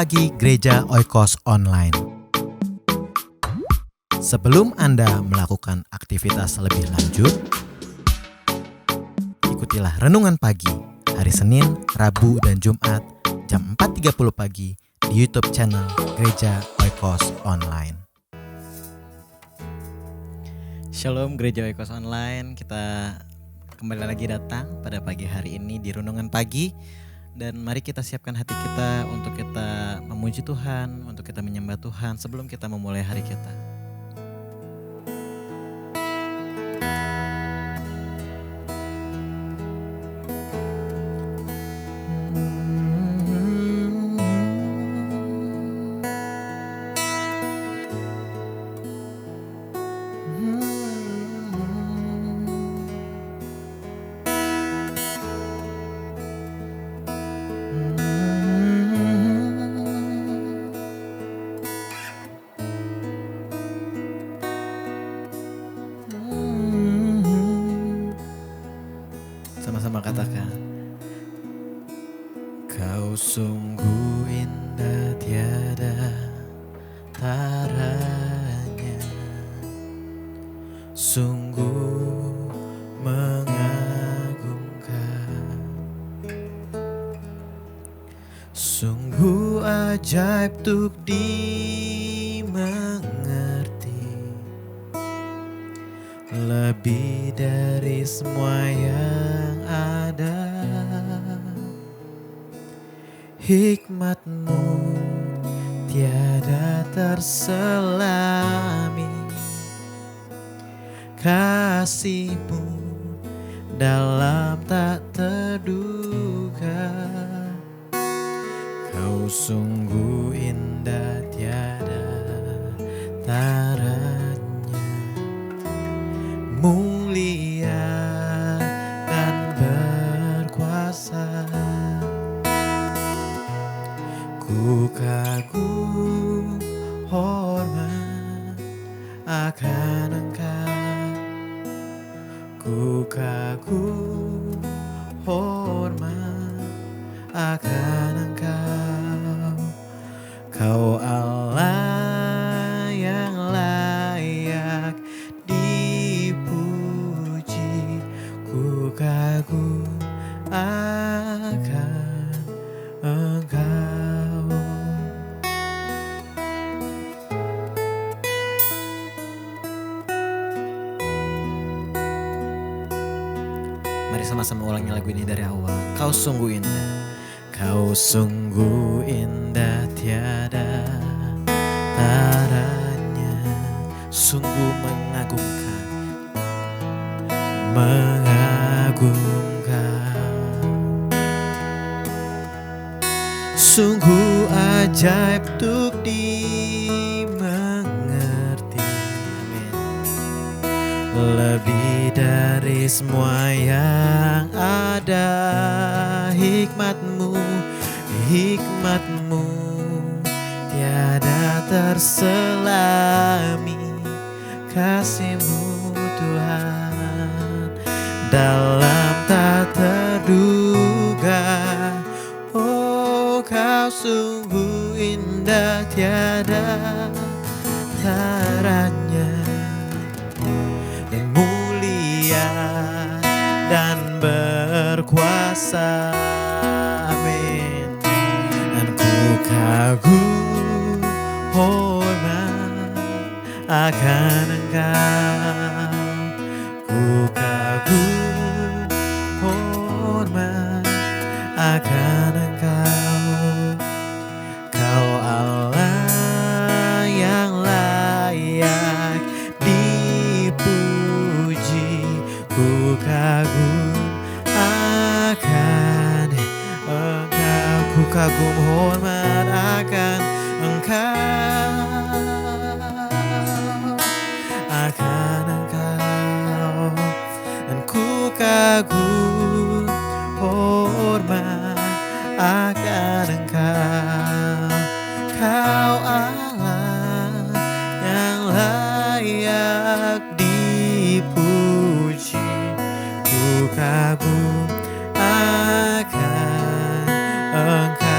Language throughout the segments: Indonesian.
Pagi Gereja Oikos Online. Sebelum Anda melakukan aktivitas lebih lanjut, ikutilah Renungan Pagi hari Senin, Rabu, dan Jumat jam 4.30 pagi di YouTube channel Gereja Oikos Online. Shalom Gereja Oikos Online, kita kembali lagi datang pada pagi hari ini di Renungan Pagi. Dan mari kita siapkan hati kita untuk kita memuji Tuhan, untuk kita menyembah Tuhan sebelum kita memulai hari kita. Sama-sama katakan, Kau sungguh indah tiada taranya, sungguh mengagumkan, sungguh ajaib untuk dimengerti, lebih dari semua yang ada. Hikmat-Mu tiada terselami, kasih-Mu dalam tak terduga. Kau sungguh indah tiada taranya, mulia dan berkuasa. Ku kagum hormat akan Engkau, ku kagum hormat akan Engkau. Kau Allah yang layak dipuji, ku kagum akan Engkau. Mari sama-sama ulangi lagu ini dari awal. Kau sungguh indah, Kau sungguh indah tiada taranya, sungguh mengagumkan, sungguh ajaib untuk dimengerti. Amin. Lebih dari semua yang ada. Hikmat-Mu tiada terselami, kasih-Mu Tuhan dalam tak terduga. Oh, Kau sungguh indah tiada taranya, dan mulia dan berkuasa. Amin. Dan ku kagum hormat akan Engkau, ku kagum hormat akan Engkau. Kau Allah yang layak dipuji, ku kagum akan Engkau, ku kagum hormat akan Engkau, akan Engkau. Dan ku kagum hormat akan Engkau. Kau Allah yang layak dipuji, ku kagum akan Engkau.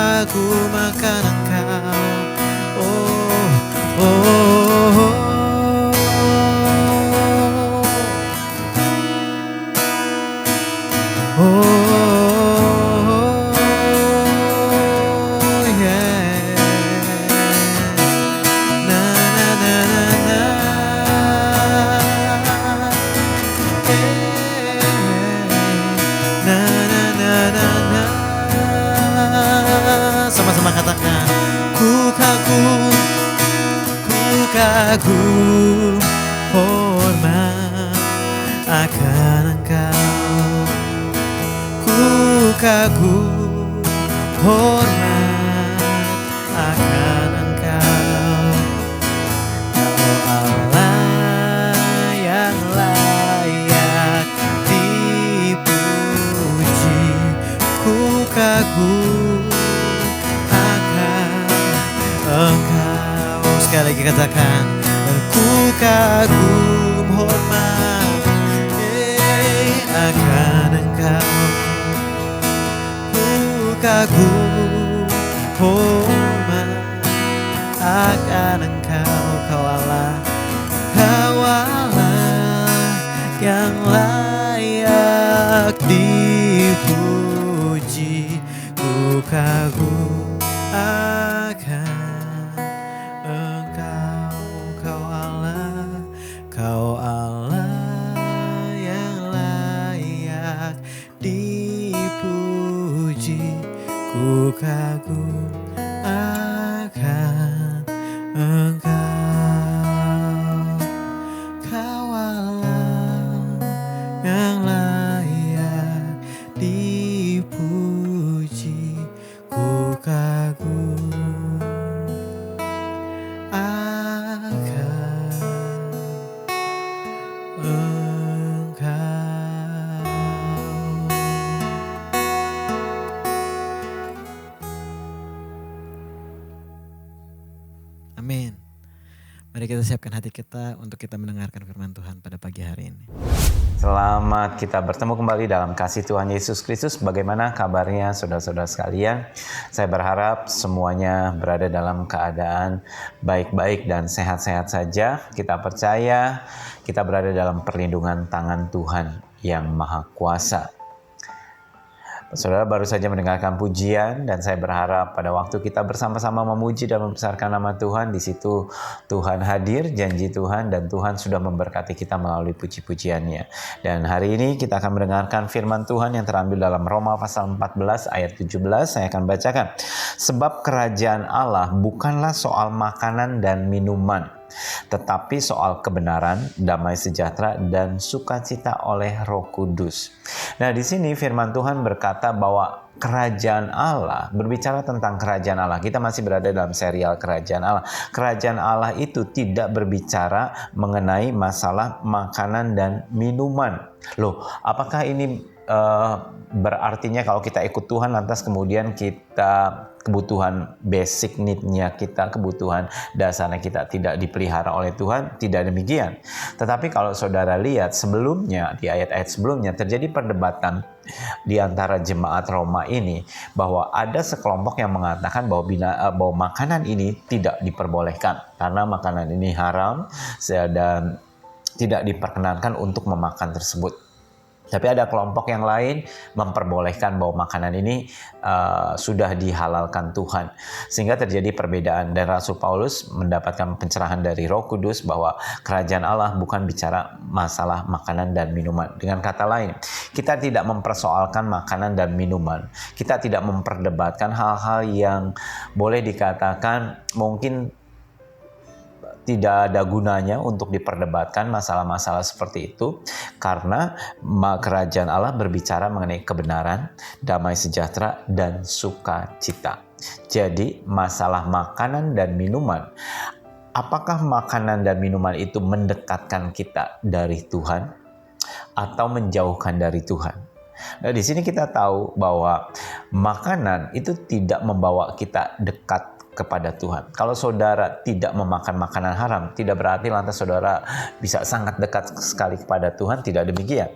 aku makan Engkau. Oh, oh, oh. Sama-sama katakan, ku kagum hormat akan Engkau. Ku kagum hormat akan Engkau. Kau Allah yang layak dipuji. Ku kagum akan Engkau. Sekali lagi katakan, ku kagum hormat akan Engkau. Ku kagum hormat akan Engkau. Kau Allah yang layak dipuji. Ku kagum akan Engkau. Kau Allah yang layak dipuji. Ku kagum akan Engkau. Kau Allah yang layak dipuji. Ku kagum akan Engkau. Amin. Mari kita siapkan hati kita untuk kita mendengarkan firman Tuhan pada pagi hari ini. Selamat kita bertemu kembali dalam kasih Tuhan Yesus Kristus. Bagaimana kabarnya saudara-saudara sekalian? Saya berharap semuanya berada dalam keadaan baik-baik dan sehat-sehat saja. Kita percaya kita berada dalam perlindungan tangan Tuhan yang Maha Kuasa. Saudara baru saja mendengarkan pujian dan saya berharap pada waktu kita bersama-sama memuji dan membesarkan nama Tuhan, di situ Tuhan hadir, janji Tuhan, dan Tuhan sudah memberkati kita melalui puji-pujiannya. Dan hari ini kita akan mendengarkan firman Tuhan yang terambil dalam Roma pasal 14 ayat 17. Saya akan bacakan. Sebab kerajaan Allah bukanlah soal makanan dan minuman, tetapi soal kebenaran, damai sejahtera, dan sukacita oleh Roh Kudus. Nah, di sini firman Tuhan berkata bahwa kerajaan Allah, berbicara tentang kerajaan Allah. Kita masih berada dalam serial kerajaan Allah. Kerajaan Allah itu tidak berbicara mengenai masalah makanan dan minuman. Loh, apakah ini berartinya kalau kita ikut Tuhan lantas kemudian kita kebutuhan basic need-nya kita, kebutuhan dasarnya kita tidak dipelihara oleh Tuhan? Tidak demikian. Tetapi kalau saudara lihat sebelumnya, di ayat-ayat sebelumnya terjadi perdebatan di antara jemaat Roma ini bahwa ada sekelompok yang mengatakan bahwa makanan ini tidak diperbolehkan karena makanan ini haram dan tidak diperkenankan untuk memakan tersebut. Tapi ada kelompok yang lain memperbolehkan bahwa makanan ini sudah dihalalkan Tuhan. Sehingga terjadi perbedaan dan Rasul Paulus mendapatkan pencerahan dari Roh Kudus bahwa kerajaan Allah bukan bicara masalah makanan dan minuman. Dengan kata lain, kita tidak mempersoalkan makanan dan minuman. Kita tidak memperdebatkan hal-hal yang boleh dikatakan mungkin tidak ada gunanya untuk diperdebatkan masalah-masalah seperti itu, karena kerajaan Allah berbicara mengenai kebenaran, damai sejahtera, dan sukacita. Jadi masalah makanan dan minuman, apakah makanan dan minuman itu mendekatkan kita dari Tuhan atau menjauhkan dari Tuhan? Nah, di sini kita tahu bahwa makanan itu tidak membawa kita dekat kepada Tuhan. Kalau saudara tidak memakan makanan haram, tidak berarti lantas saudara bisa sangat dekat sekali kepada Tuhan. Tidak demikian.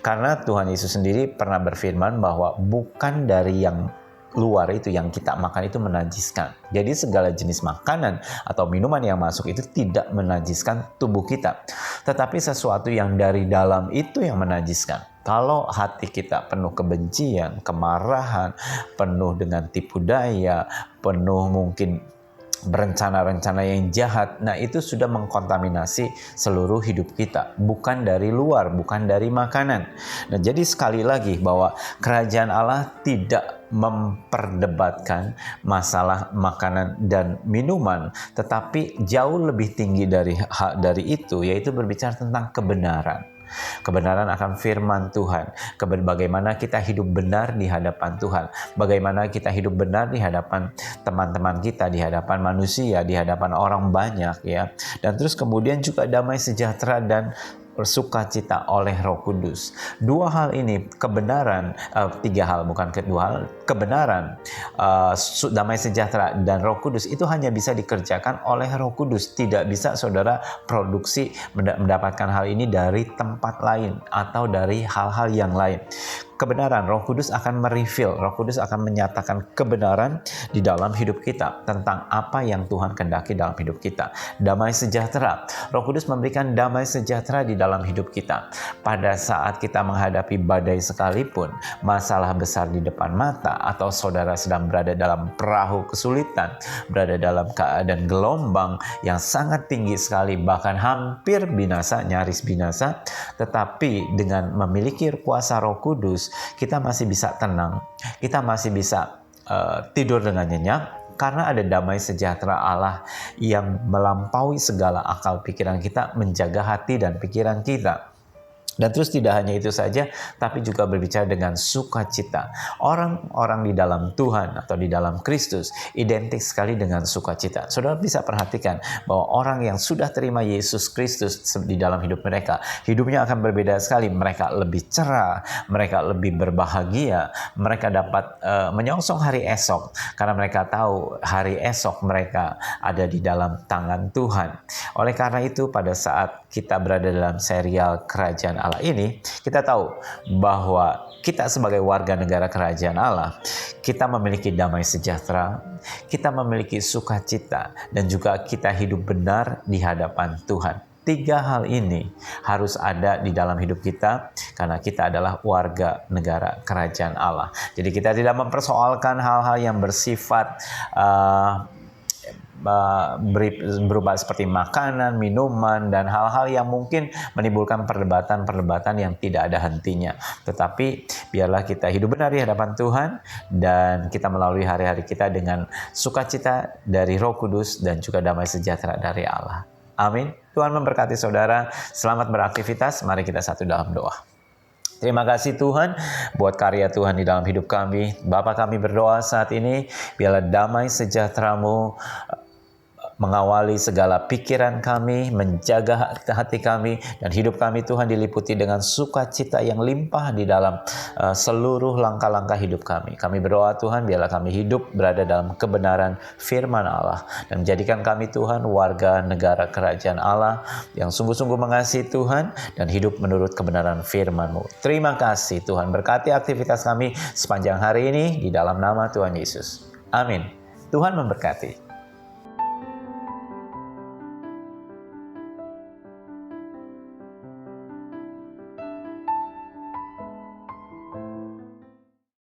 Karena Tuhan Yesus sendiri pernah berfirman bahwa bukan dari yang luar itu yang kita makan itu menajiskan. Jadi segala jenis makanan atau minuman yang masuk itu tidak menajiskan tubuh kita. Tetapi sesuatu yang dari dalam itu yang menajiskan. Kalau hati kita penuh kebencian, kemarahan, penuh dengan tipu daya, penuh mungkin berencana-rencana yang jahat, nah itu sudah mengkontaminasi seluruh hidup kita, bukan dari luar, bukan dari makanan. Nah, jadi sekali lagi bahwa kerajaan Allah tidak memperdebatkan masalah makanan dan minuman, tetapi jauh lebih tinggi dari itu, yaitu berbicara tentang kebenaran. Kebenaran akan firman Tuhan, bagaimana kita hidup benar di hadapan Tuhan, bagaimana kita hidup benar di hadapan teman-teman kita, di hadapan manusia, di hadapan orang banyak ya. Dan terus kemudian juga damai sejahtera dan bersukacita oleh Roh Kudus. Dua hal ini, kebenaran, tiga hal bukan kedua hal, kebenaran, damai sejahtera dan Roh Kudus itu hanya bisa dikerjakan oleh Roh Kudus. Tidak bisa saudara produksi mendapatkan hal ini dari tempat lain atau dari hal-hal yang lain. Kebenaran, Roh Kudus akan mereveal, Roh Kudus akan menyatakan kebenaran di dalam hidup kita tentang apa yang Tuhan kehendaki dalam hidup kita. Damai sejahtera, Roh Kudus memberikan damai sejahtera di dalam hidup kita. Pada saat kita menghadapi badai sekalipun, masalah besar di depan mata, atau saudara sedang berada dalam perahu kesulitan, berada dalam keadaan gelombang yang sangat tinggi sekali, bahkan hampir binasa, nyaris binasa, tetapi dengan memiliki kuasa Roh Kudus, kita masih bisa tenang, kita masih bisa tidur dengan nyenyak, karena ada damai sejahtera Allah yang melampaui segala akal pikiran kita, menjaga hati dan pikiran kita. Dan terus tidak hanya itu saja, tapi juga berbicara dengan sukacita. Orang-orang di dalam Tuhan atau di dalam Kristus identik sekali dengan sukacita. Saudara bisa perhatikan bahwa orang yang sudah terima Yesus Kristus di dalam hidup mereka, hidupnya akan berbeda sekali. Mereka lebih cerah, mereka lebih berbahagia, mereka dapat menyongsong hari esok karena mereka tahu hari esok mereka ada di dalam tangan Tuhan. Oleh karena itu, pada saat kita berada dalam serial Kerajaan Allah ini, kita tahu bahwa kita sebagai warga negara Kerajaan Allah, kita memiliki damai sejahtera, kita memiliki sukacita, dan juga kita hidup benar di hadapan Tuhan. Tiga hal ini harus ada di dalam hidup kita karena kita adalah warga negara Kerajaan Allah. Jadi kita tidak mempersoalkan hal-hal yang bersifat berubah seperti makanan, minuman, dan hal-hal yang mungkin menimbulkan perdebatan-perdebatan yang tidak ada hentinya. Tetapi biarlah kita hidup benar di hadapan Tuhan dan kita melalui hari-hari kita dengan sukacita dari Roh Kudus dan juga damai sejahtera dari Allah. Amin. Tuhan memberkati saudara. Selamat beraktivitas. Mari kita satu dalam doa. Terima kasih Tuhan buat karya Tuhan di dalam hidup kami. Bapa, kami berdoa saat ini, biarlah damai sejahtera-Mu mengawali segala pikiran kami, menjaga hati kami, dan hidup kami Tuhan diliputi dengan sukacita yang limpah di dalam seluruh langkah-langkah hidup kami. Kami berdoa Tuhan, biarlah kami hidup berada dalam kebenaran firman Allah, dan menjadikan kami Tuhan warga negara Kerajaan Allah yang sungguh-sungguh mengasihi Tuhan dan hidup menurut kebenaran firman-Mu. Terima kasih Tuhan, berkati aktivitas kami sepanjang hari ini di dalam nama Tuhan Yesus. Amin. Tuhan memberkati.